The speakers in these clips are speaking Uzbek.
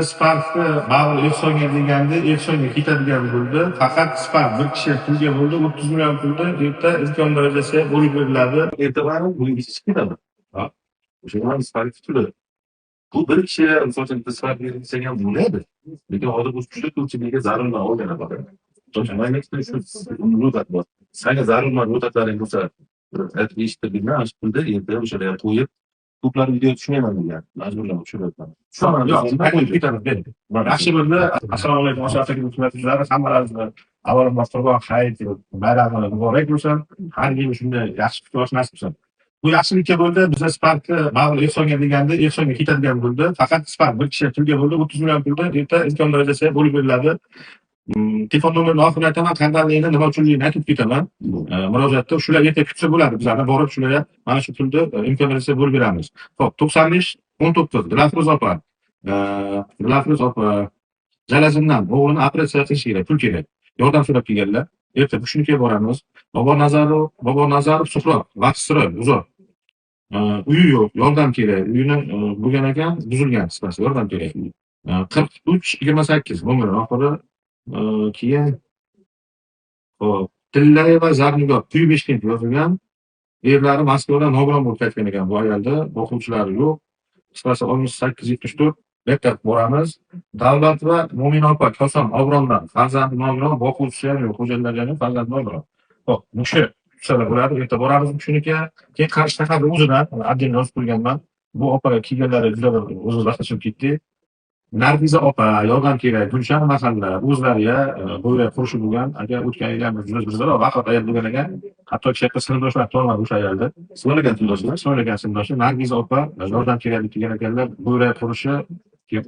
Spark'ni Bavul Efsonga deganda Efsonga ketadigan bo'ldi. Faqat Spark bir kishi pulga bo'ldi, 30 million pulni erta imkon darajasi bo'lib beriladi. Ertadan bu ish ketadi. O'sha bilan Spark tutiladi. Bu bir kishi misol uchun Spark berilsa ham bo'ladi. Lekin hozir bu juda ko'pchilikga zarurman olgan bo'ladi. Maynesda shu ro'yxat bor. Senga zarurman ro'yxatlaring bo'lsa, eshitib bilmay, shu pulda erta o'shalarga qo'yib ko'plar video tushmayman degan majburlab tushiryapman. Yaxshi bo'ldi. Assalomu alaykum barcha kuzatuvchilar, hammalaringizni avvalambor Qurbon hayit bayrami muborak bo'lsin. Har yil shunday yaxshi kutish nasib bo'lsin. Bu yaxshilikka bo'ldi. Bizda Sparkni Bavul Efsonga deganda Efsonga ketadigan bo'ldi. Faqat Spark bir kishi pulga bo'ldi, 30 million pulni erta imkon darajasi bo'lib beriladi. Telefon nomerini oxirida aytaman, qandaligini, nima uchunligini aytib ketaman. Murojaatda shular erta kutsa bo'ladi. Bizlarga borib shularga mana shu pulni imkon darajasi bo'lib beramiz. Xo'p, 95 19 Dilafruz opa. Dilafruz opa Jalazimdan o'g'lini operatsiya qilish kerak, pul kerak. Yordam so'rab kelganlar. Erta Bushnikiga boramiz. Bobo Nazarov Suhrob, Vaqtsira, Uzoq. Uyi yo'q, yordam kerak. Uyini bo'lgan ekan, buzilgan qisqasi, yordam kerak. 43 28 nomer oxiri. Keyin hop, Tillayeva Zarnigor Quyi Beshkent yozilgan. Erlari Moskvadan nogiron bo'lib qaytgan ekan bu ayolda, o'quvchilari yo'q. Qisqasi 6874 bektab boramiz. Davlat va Mo'mina opa Koson Obrondan farzandi nogiron, boquvchisi ham yo'q, xo'jaylari ham farzandi nogiron. Hop, mushi tutsalar bo'ladi, erta boramiz shunikiga. Keyin Qarshi shaharda o'zidan отдельно yozib qo'yganman. Bu opaga kelganlari juda o'zi vaqtida ketdi. Nargiza opa yordam kerak, Gulshan mahalla o'zlariga bo'ylab qurishi bo'lgan. Agar o'tgan yil ham juda vaqt ayol bo'lgan ekan, hatto katta sinfdoshlar to'lmadi o'sha ayolda. So'ragan sinfdoshi Nargiza opa yordam kerak deb kelgan ekanlar, bo'ylab qurishi keyin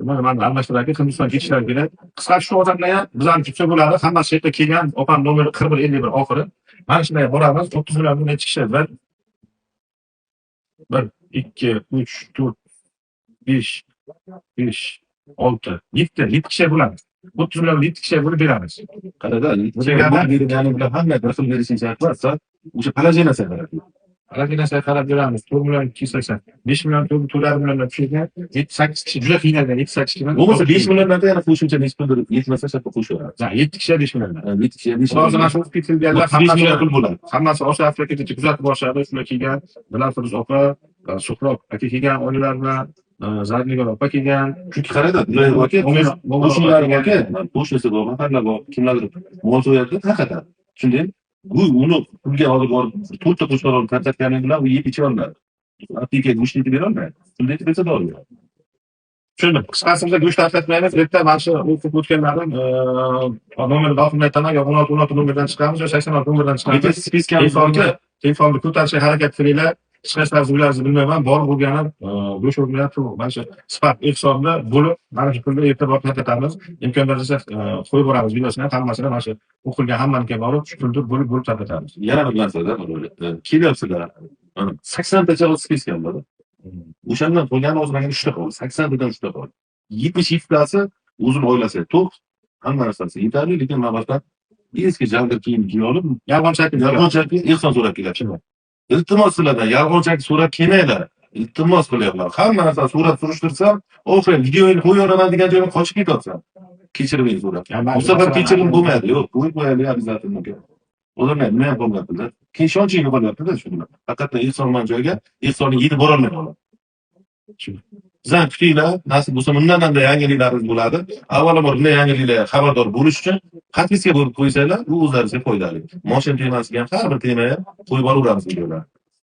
nimani almashtirarga Hindiston ketishlari kerak. Qisqacha shu odamlar ham bizlarni tutsa bo'ladi. Hammasi yerda kelgan, opam nomeri 4151 oxiri. Mana shunday boramiz, 30 million pulni chiqishi 1 2 3 4 5 5 6 7 kishi bo'lamiz. 30 million 7 kishi bo'lib beramiz. Qarada, bergani bilan hamma bir xil berishni shart emas, o'sha palajinasiga qarab. Palajinasiga qarab beramiz. 4 million 280. 5 million 4 million tushgan. 7-8 kishi juda qiynalgan, 7-8 kishi. Bo'lmasa 5 milliondan yana qo'shimcha necha puldir yetmasa shaqqa qo'shaveramiz. 7 kishi 5 milliondan. 7 kishi 5 Hozir mana shu ketilganlar 5 million pul bo'ladi. Hammasi o'sha haftaga kuzatib boshladi. Shular kelgan, Dilafruz opa, Suhrob aka kelgan, oilalar bilan Zarnigor opa kelgan. Chunki qarada, qo'shnilar borki, qo'shnisi bor, mahalla bor, kimlardir mol so'yadi, tarqatadi. Shunday bu uni pulga olib borib, to'rtta qo'shnilar olib tarqatgani bilan u yeb icha olmaydi. Apteka go'shtni yeb bera olmaydi. Shunday desa to'g'ri. Tushundim. Qisqasida go'sht tarqatmaymiz. Erta mana shu o'qib o'tganlarim nomerni oxirida aytaman, yo 16 nomerdan chiqamiz, yo 86 nomerdan chiqamiz. Lekin spiskamiz borki, telefonni ko'tarishga harakat qilinglar. Hech narsa o'ylaringizni bilmayman, bor bo'lgani go'sht o'rnatib, mana shu Spark hisobida bo'lib, mana shu pulni erta borib tarqatamiz. Imkon darajasi qo'yib boramiz videosini, hammasini mana shu o'qilgan hammanikiga borib, shu pulni bo'lib tarqatamiz. yana bir narsada kelyapsizlar. 80 tacha spiskam bor. O'shandan qolgani o'zlariga 3 ta qoldi. 80 tadan 3 ta qoldi. 77 tasi o'zini oilasiga to'q, hamma narsasi yetarli, lekin mana boshqa eski jaldir kiyim kiyib olib, yolg'onchaki ehson so'rab kelyapti. Iltimos sizlardan yolg'onchaki so'rab kelmanglar. Iltimos qilyapman. Hamma narsani so'rab surishtirsam, oxiri videoni qo'yaman degan joyga qochib ketyapsan. Kechirim so'rab. Bu safar kechirim bo'lmaydi. Yo'q, qo'yib qo'yadi обязательно. Ularga nima ham bo'lmayapti-da. Keyin ishonchingga bo'lyapti-da shunda. Faqat ehsonman joyga ehsonni yetib bora olmayman ular. Sizlar kutinglar, nasib bo'lsa bundan-da yangiliklarimiz bo'ladi. Avvalambor bunday yangiliklarga xabardor bo'lish uchun podpiska bo'lib qo'ysanglar, bu o'zlaringizga foydali. Mashina temasiga ham har bir temaga qo'yib olaveramiz videolar.